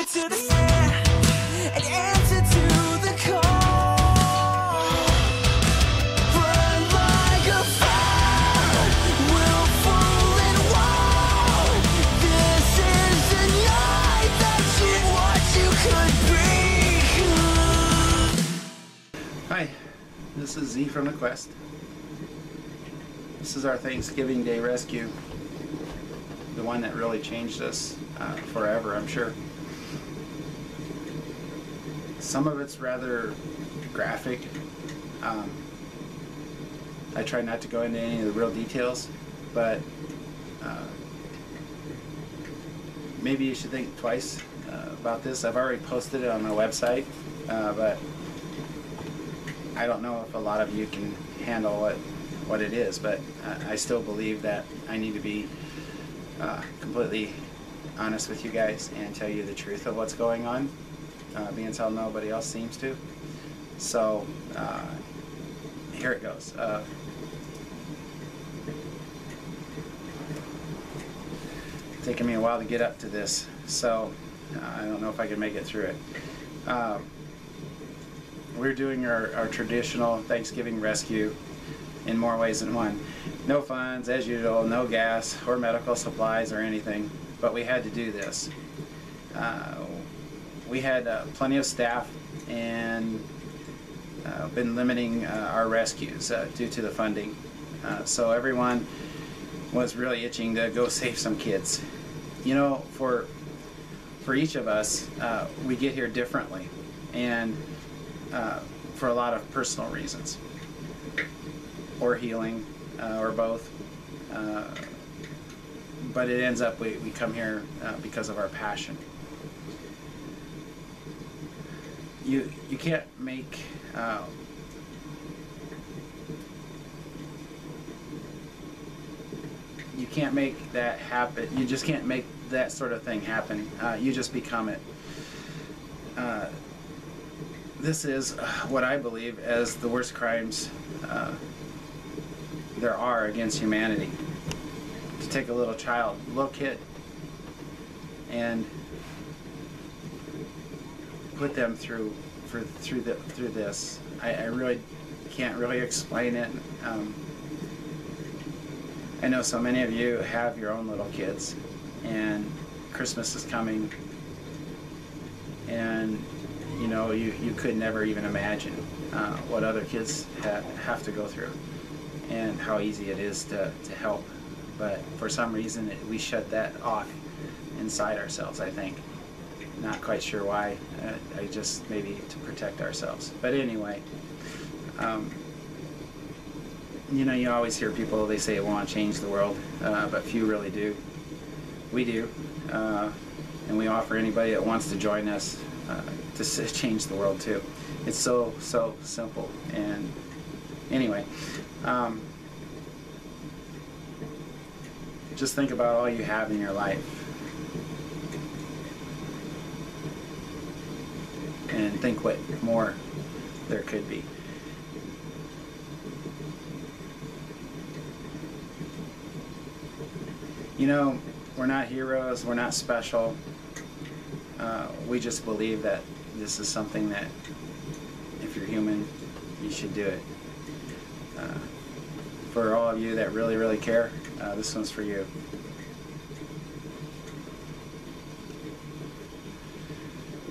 to the air and answer to the call. Burn like a fire, willful and wild. This is the night that you what you could be. Hi, this is Z from the Quest. This is our Thanksgiving Day rescue. The one that really changed us forever, I'm sure. Some of it's rather graphic. I try not to go into any of the real details, but maybe you should think twice about this. I've already posted it on my website, but I don't know if a lot of you can handle what it is, but I still believe that I need to be completely honest with you guys and tell you the truth of what's going on, being as how nobody else seems to. So here it goes. Taking me a while to get up to this, so I don't know if I can make it through it. We're doing our traditional Thanksgiving rescue in more ways than one. No funds, as usual, no gas or medical supplies or anything, but we had to do this. We had plenty of staff and been limiting our rescues due to the funding. So everyone was really itching to go save some kids. You know, for each of us, we get here differently, and for a lot of personal reasons, or healing, or both. But it ends up we come here because of our passion. You can't make you can't make that happen. You just can't make that sort of thing happen. You just become it. This is what I believe as the worst crimes there are against humanity. To take a little child, little kid, and put them through this. I really can't really explain it. I know so many of you have your own little kids, and Christmas is coming, and you know you could never even imagine what other kids have to go through, and how easy it is to help. But for some reason we shut that off inside ourselves, I think. Not quite sure why. I just maybe to protect ourselves. But anyway, you know, you always hear people, they say it won't change the world, but few really do. We do, and we offer anybody that wants to join us to change the world too. It's so simple. And anyway, just think about all you have in your life, and think what more there could be. You know, we're not heroes, we're not special. We just believe that this is something that, if you're human, you should do it. For all of you that really care, this one's for you.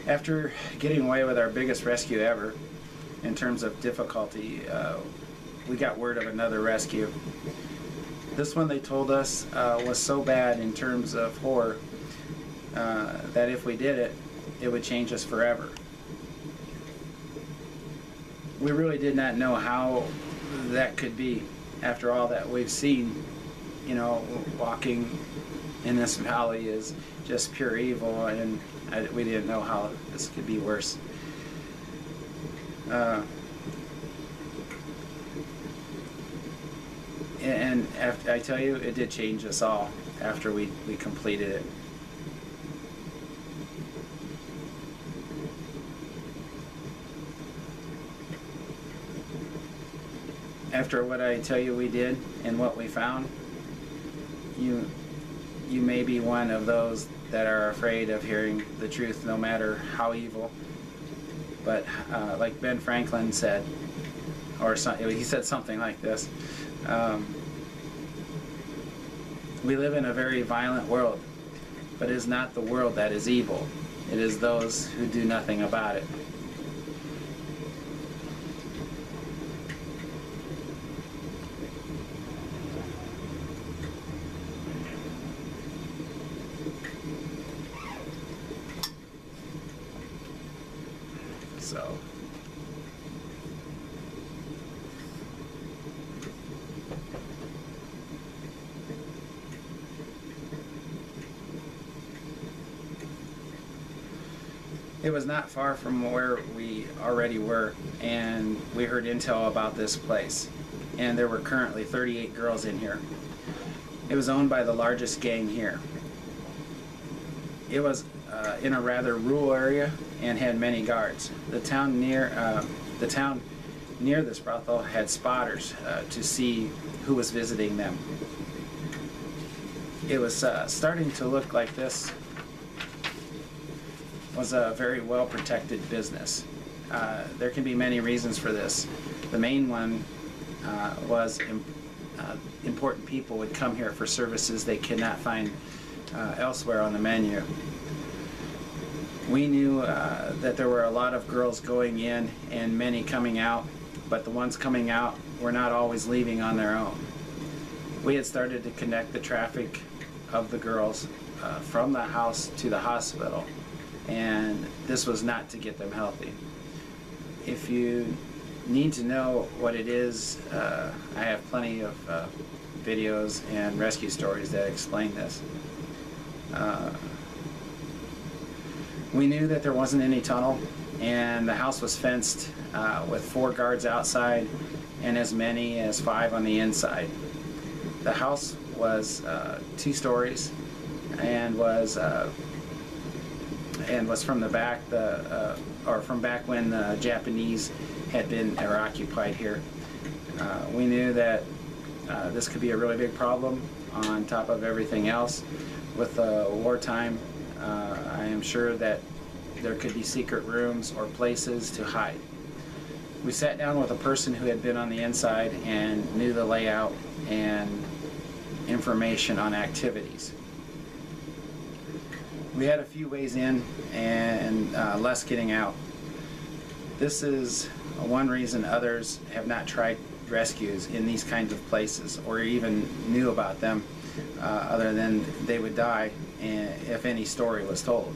After getting away with our biggest rescue ever, in terms of difficulty, we got word of another rescue. This one, they told us, was so bad in terms of horror that if we did it, it would change us forever. We really did not know how that could be after all that we've seen. You know, walking in this valley is just pure evil, and we didn't know how this could be worse. And after, I tell you, it did change us all after we completed it. After what I tell you we did and what we found, you you may be one of those that are afraid of hearing the truth, no matter how evil. But like Ben Franklin said, or he said something like this, we live in a very violent world, but it is not the world that is evil. It is those who do nothing about it. So it was not far from where we already were, and we heard intel about this place, and there were currently 38 girls in here. It was owned by the largest gang here. It was in a rather rural area and had many guards. The town near this brothel had spotters to see who was visiting them. It was starting to look like this was a very well protected business. There can be many reasons for this. The main one was important people would come here for services they could not find elsewhere on the menu. We knew that there were a lot of girls going in and many coming out, but the ones coming out were not always leaving on their own. We had started to connect the traffic of the girls from the house to the hospital, and this was not to get them healthy. If you need to know what it is, I have plenty of videos and rescue stories that explain this. We knew that there wasn't any tunnel, and the house was fenced with 4 guards outside and as many as 5 on the inside. The house was 2 stories and was from the back, or from back when the Japanese had been or occupied here. We knew that this could be a really big problem on top of everything else. With wartime, I am sure that there could be secret rooms or places to hide. We sat down with a person who had been on the inside and knew the layout and information on activities. We had a few ways in and less getting out. This is one reason others have not tried rescues in these kinds of places or even knew about them, other than they would die if any story was told.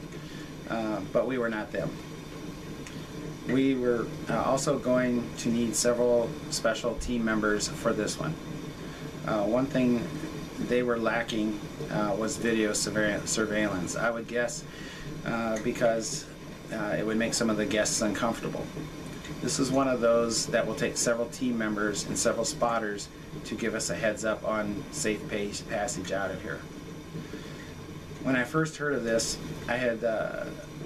But we were not them. We were also going to need several special team members for this one. One thing they were lacking was video surveillance. I would guess because it would make some of the guests uncomfortable. This is one of those that will take several team members and several spotters to give us a heads up on safe passage out of here. When I first heard of this, I had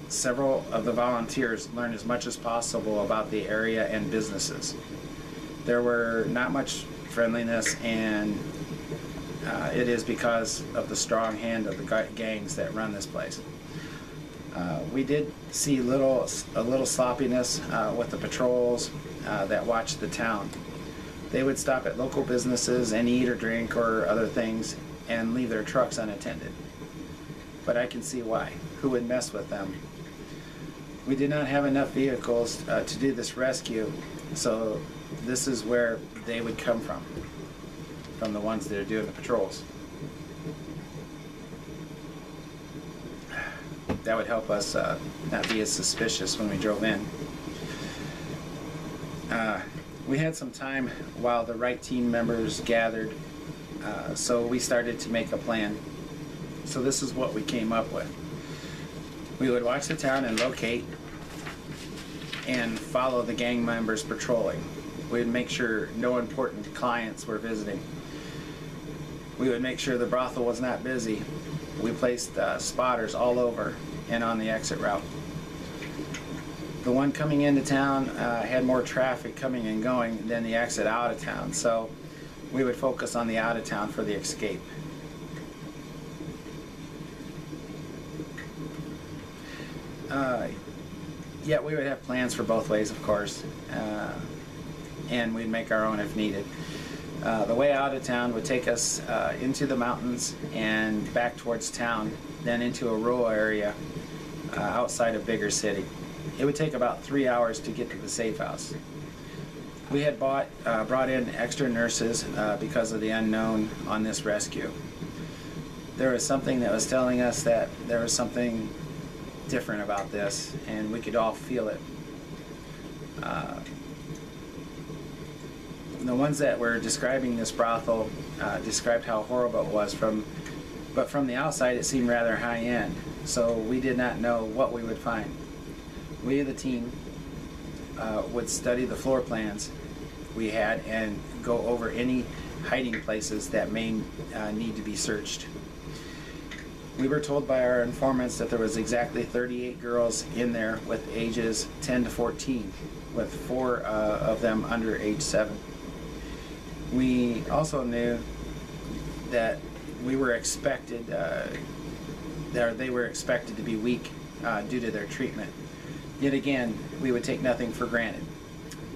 several of the volunteers learn as much as possible about the area and businesses. There were not much friendliness, and it is because of the strong hand of the gangs that run this place. We did see a little sloppiness with the patrols that watched the town. They would stop at local businesses and eat or drink or other things and leave their trucks unattended. But I can see why. Who would mess with them? We did not have enough vehicles to do this rescue, so this is where they would come from the ones that are doing the patrols. That would help us not be as suspicious when we drove in. We had some time while the right team members gathered, so we started to make a plan. So this is what we came up with. We would watch the town and locate and follow the gang members patrolling. We would make sure no important clients were visiting. We would make sure the brothel was not busy. We placed spotters all over and on the exit route. The one coming into town had more traffic coming and going than the exit out of town, so we would focus on the out of town for the escape. Yeah, we would have plans for both ways, of course, and we'd make our own if needed. The way out of town would take us into the mountains and back towards town, then into a rural area outside a bigger city. It would take about 3 hours to get to the safe house. We had brought in extra nurses because of the unknown on this rescue. There was something that was telling us that there was something different about this, and we could all feel it. The ones that were describing this brothel described how horrible it was, but from the outside it seemed rather high-end, so we did not know what we would find. We, the team, would study the floor plans we had and go over any hiding places that may need to be searched. We were told by our informants that there was exactly 38 girls in there with ages 10 to 14, with 4 of them under age 7. We also knew that we were expected, they were expected to be weak due to their treatment. Yet again, we would take nothing for granted.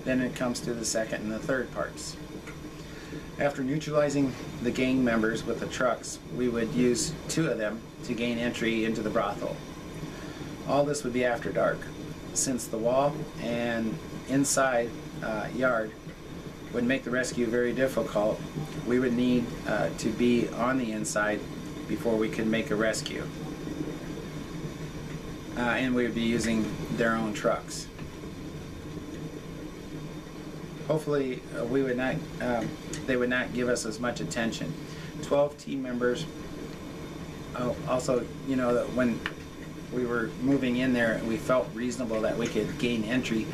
Then it comes to the second and the third parts. After neutralizing the gang members with the trucks, we would use 2 of them to gain entry into the brothel. All this would be after dark, since the wall and inside yard would make the rescue very difficult. We would need to be on the inside before we could make a rescue. And we would be using their own trucks. Hopefully we would not, they would not give us as much attention. 12 team members. Also, you know, that when we were moving in there, we felt reasonable that we could gain entry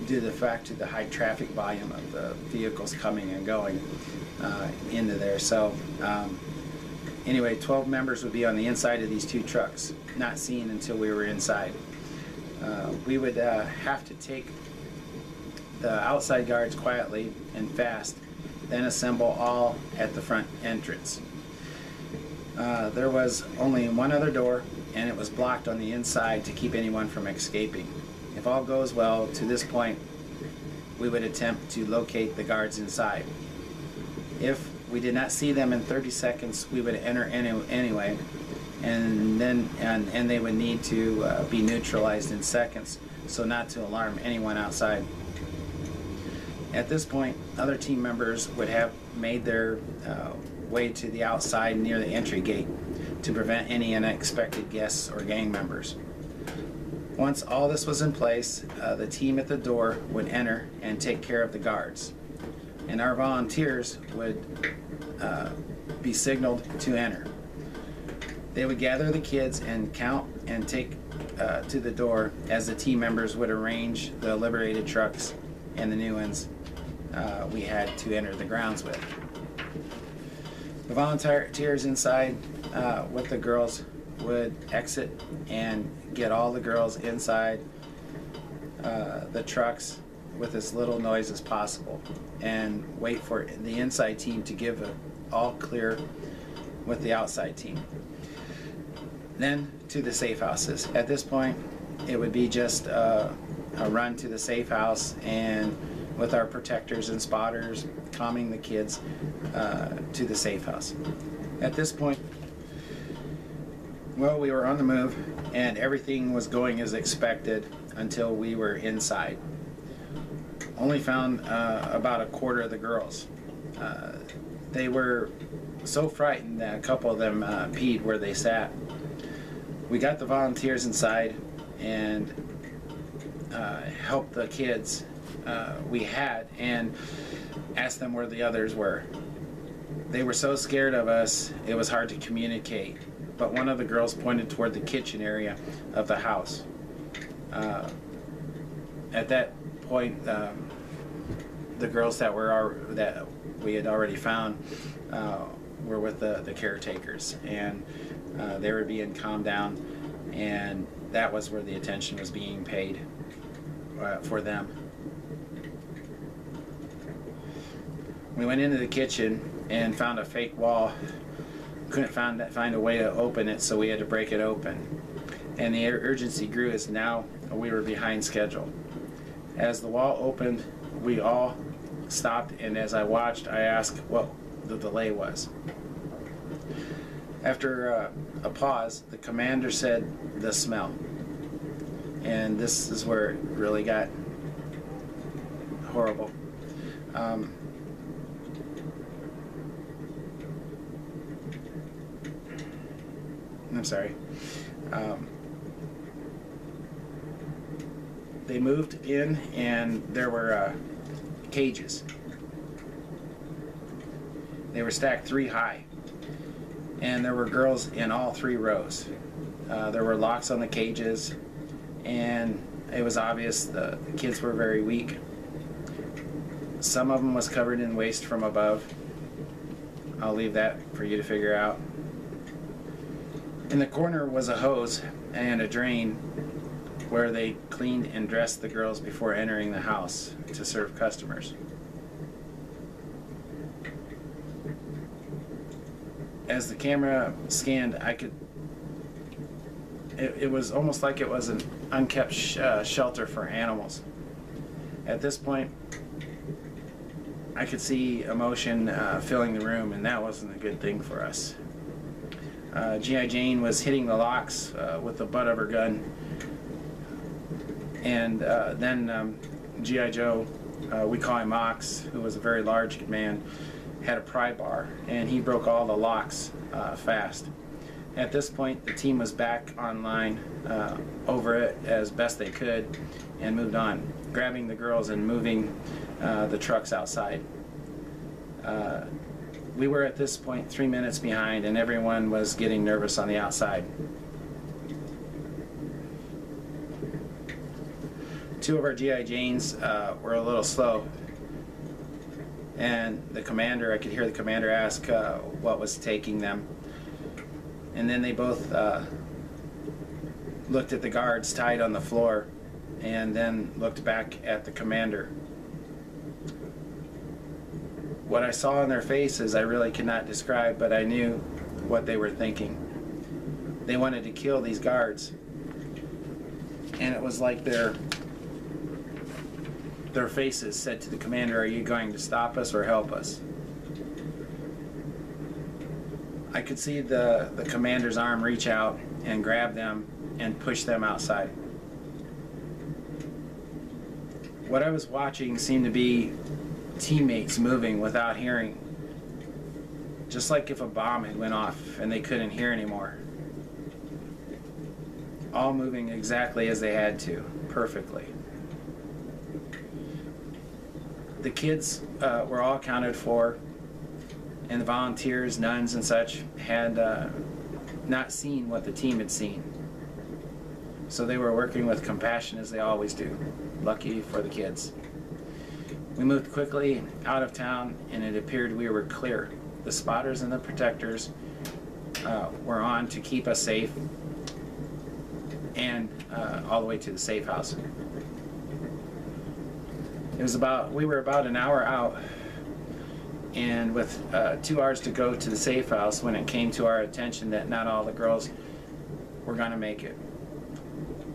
due to the fact of the high traffic volume of the vehicles coming and going into there. So anyway, 12 members would be on the inside of these 2 trucks, not seen until we were inside. We would have to take the outside guards quietly and fast, then assemble all at the front entrance. There was only one other door, and it was blocked on the inside to keep anyone from escaping. If all goes well to this point, we would attempt to locate the guards inside. If we did not see them in 30 seconds, we would enter anyway, and they would need to be neutralized in seconds, so not to alarm anyone outside. At this point, other team members would have made their way to the outside near the entry gate to prevent any unexpected guests or gang members. Once all this was in place, the team at the door would enter and take care of the guards, and our volunteers would be signaled to enter. They would gather the kids and count and take to the door as the team members would arrange the liberated trucks and the new ones we had to enter the grounds with. The volunteers inside with the girls would exit and get all the girls inside the trucks with as little noise as possible, and wait for the inside team to give an all clear with the outside team. Then to the safe houses. At this point, it would be just a run to the safe house, and with our protectors and spotters calming the kids to the safe house. At this point, well, we were on the move and everything was going as expected until we were inside. Only found about a quarter of the girls. They were so frightened that a couple of them peed where they sat. We got the volunteers inside and helped the kids we had and asked them where the others were. They were so scared of us, it was hard to communicate, but one of the girls pointed toward the kitchen area of the house. At that point, the girls that we had already found were with the caretakers, and they were being calmed down, and that was where the attention was being paid for them. We went into the kitchen and found a fake wall. Couldn't find a way to open it, so we had to break it open. and the urgency grew as now we were behind schedule. As the wall opened, we all stopped, and as I watched, I asked what the delay was. After a pause, the commander said, "The smell." And this is where it really got horrible. I'm sorry. They moved in, and there were cages. They were stacked 3 high, and there were girls in all 3 rows. There were locks on the cages, and it was obvious the kids were very weak. Some of them was covered in waste from above. I'll leave that for you to figure out. In the corner was a hose and a drain where they cleaned and dressed the girls before entering the house to serve customers. As the camera scanned, it was almost like it was an unkept shelter for animals. At this point, I could see emotion filling the room, and that wasn't a good thing for us. G.I. Jane was hitting the locks with the butt of her gun, and then G.I. Joe, we call him Ox, who was a very large man, had a pry bar, and he broke all the locks fast. At this point, the team was back online over it as best they could and moved on, grabbing the girls and moving the trucks outside. We were at this point 3 minutes behind, and everyone was getting nervous on the outside. 2 of our G.I. Janes were a little slow, and the commander, I could hear the commander ask what was taking them. And then they both looked at the guards tied on the floor, and then looked back at the commander. What I saw in their faces I really cannot describe, but I knew what they were thinking. They wanted to kill these guards, and it was like their faces said to the commander, "Are you going to stop us or help us?" I could see the commander's arm reach out and grab them and push them outside. What I was watching seemed to be teammates moving without hearing, just like if a bomb had went off and they couldn't hear anymore. All moving exactly as they had to, perfectly. The kids were all accounted for, and the volunteers, nuns and such, had not seen what the team had seen. So they were working with compassion as they always do. Lucky for the kids. We moved quickly out of town, and it appeared we were clear. The spotters and the protectors were on to keep us safe, and all the way to the safe house. We were about an hour out, and with 2 hours to go to the safe house when it came to our attention that not all the girls were going to make it.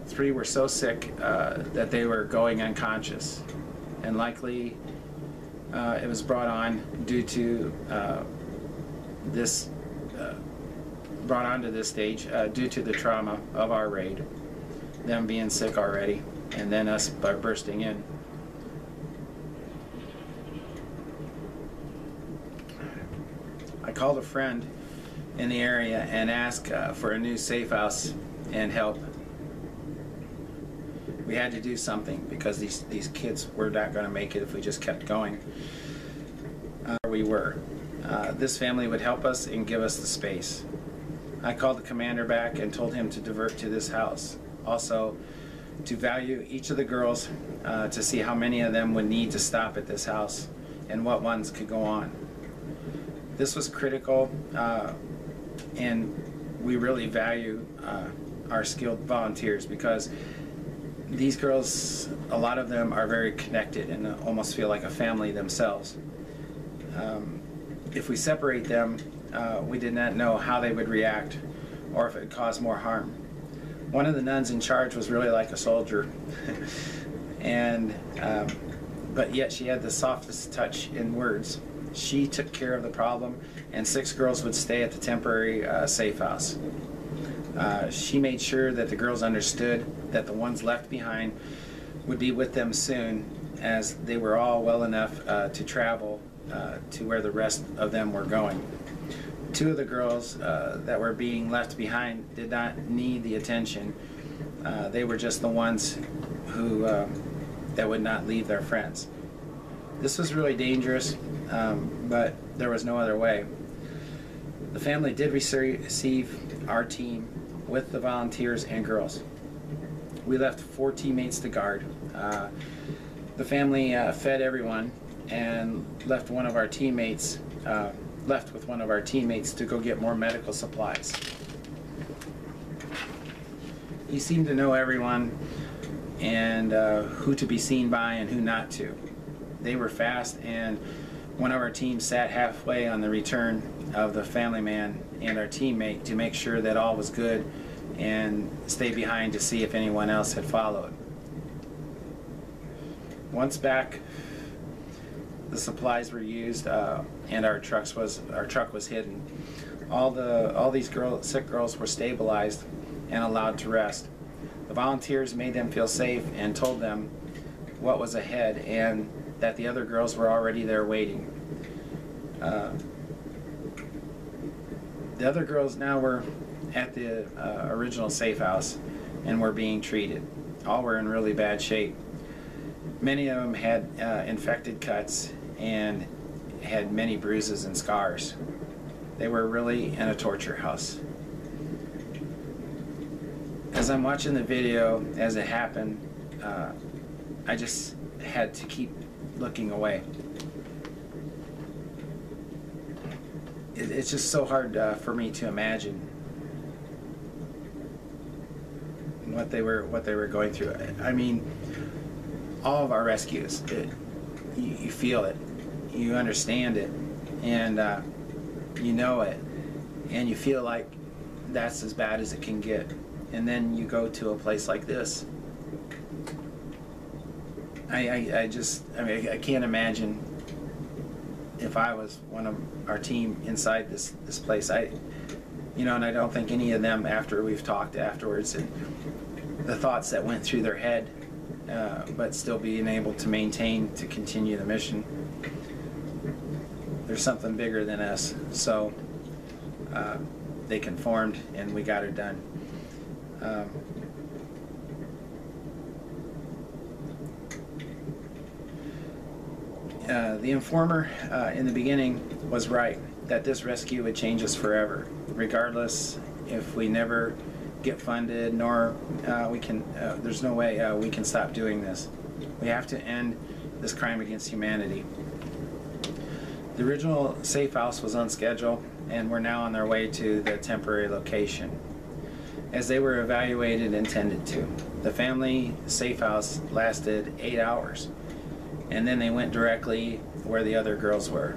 3 were so sick that they were going unconscious, and likely it was brought on due to brought onto this stage due to the trauma of our raid, them being sick already, and then us bursting in. I called a friend in the area and asked for a new safe house and help. We had to do something because these kids were not going to make it if we just kept going. We were. This family would help us and give us the space. I called the commander back and told him to divert to this house. Also, to value each of the girls to see how many of them would need to stop at this house and what ones could go on. This was critical, and we really value our skilled volunteers because these girls, a lot of them are very connected and almost feel like a family themselves. If we separate them, we did not know how they would react or if it would cause more harm. One of the nuns in charge was really like a soldier, and but yet she had the softest touch in words. She took care of the problem, and 6 girls would stay at the temporary safe house. She made sure that the girls understood that the ones left behind would be with them soon, as they were all well enough to travel to where the rest of them were going. 2 of the girls that were being left behind did not need the attention. They were just the ones who that would not leave their friends. This was really dangerous, but there was no other way. The family did receive our team with the volunteers and girls. We left 4 teammates to guard. The family fed everyone and left with one of our teammates to go get more medical supplies. He seemed to know everyone and who to be seen by and who not to. They were fast, and one of our team sat halfway on the return of the family man and our teammate to make sure that all was good and stay behind to see if anyone else had followed. Once back, the supplies were used and our truck was hidden. All these sick girls were stabilized and allowed to rest. The volunteers made them feel safe and told them what was ahead and that the other girls were already there waiting. The other girls now were at the original safe house and were being treated. All were in really bad shape. Many of them had infected cuts and had many bruises and scars. They were really in a torture house. As I'm watching the video as it happened, I just had to keep looking away. It's just so hard for me to imagine what they were going through. I mean, all of our rescues, you feel it, you understand it, and you know it, and you feel like that's as bad as it can get. And then you go to a place like this. I can't imagine if I was one of our team inside this place. And I don't think any of them, after we've talked afterwards, and the thoughts that went through their head, but still being able to continue the mission. There's something bigger than us, so they conformed and we got it done. The informer in the beginning was right, that this rescue would change us forever, regardless if we never get funded, nor there's no way we can stop doing this. We have to end this crime against humanity. The original safe house was on schedule, and we're now on their way to the temporary location, as they were evaluated and tended to. The family safe house lasted 8 hours, and then they went directly where the other girls were.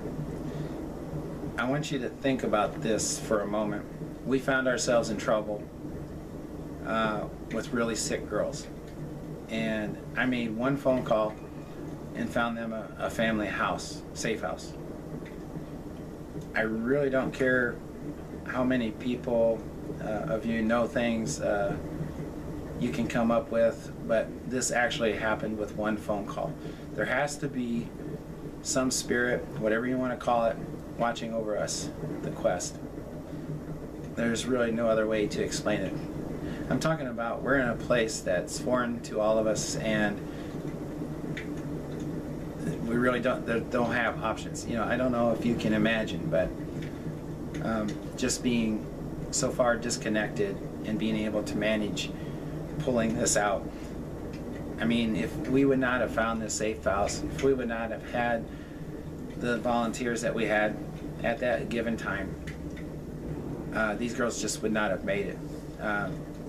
I want you to think about this for a moment. We found ourselves in trouble with really sick girls, and I made one phone call and found them a family house, safe house. I really don't care how many people of you know things you can come up with, but this actually happened with one phone call. There has to be some spirit, whatever you want to call it, watching over us, the quest. There's really no other way to explain it. I'm talking about we're in a place that's foreign to all of us, and we really don't have options. I don't know if you can imagine, but just being so far disconnected and being able to manage pulling this out. I mean, if we would not have found this safe house, if we would not have had the volunteers that we had at that given time, these girls just would not have made it.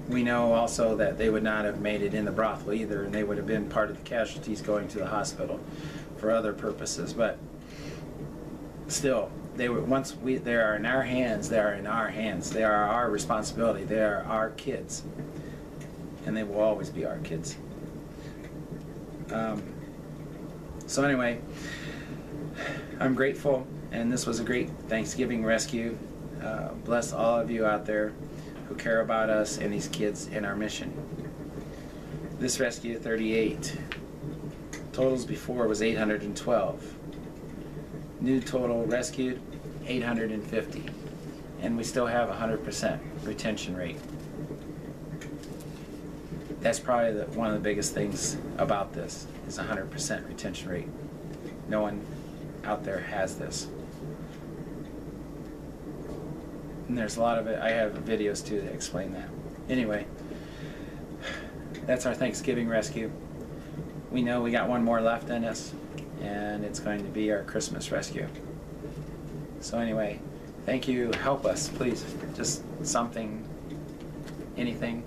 We know also that they would not have made it in the brothel either, and they would have been part of the casualties going to the hospital for other purposes. But still, they are in our hands. They are in our hands. They are our responsibility. They are our kids, and they will always be our kids. So anyway, I'm grateful, and this was a great Thanksgiving rescue. Bless all of you out there who care about us and these kids and our mission. This rescue, 38. Totals before was 812. New total rescued, 850. And we still have 100% retention rate. That's probably one of the biggest things about this, is 100% retention rate. No one out there has this. And there's a lot of it. I have videos too that explain that. Anyway, that's our Thanksgiving rescue. We know we got one more left in us, and it's going to be our Christmas rescue. So anyway, thank you. Help us, please. Just something, anything.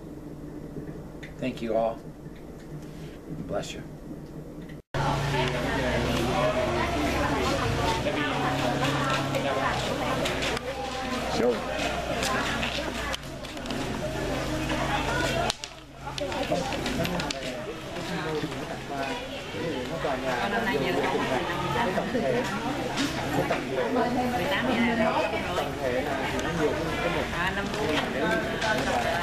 Thank you all. Bless you. Sure. Năm nay nhiều không? 18 ngày này rồi. À, 5 phút.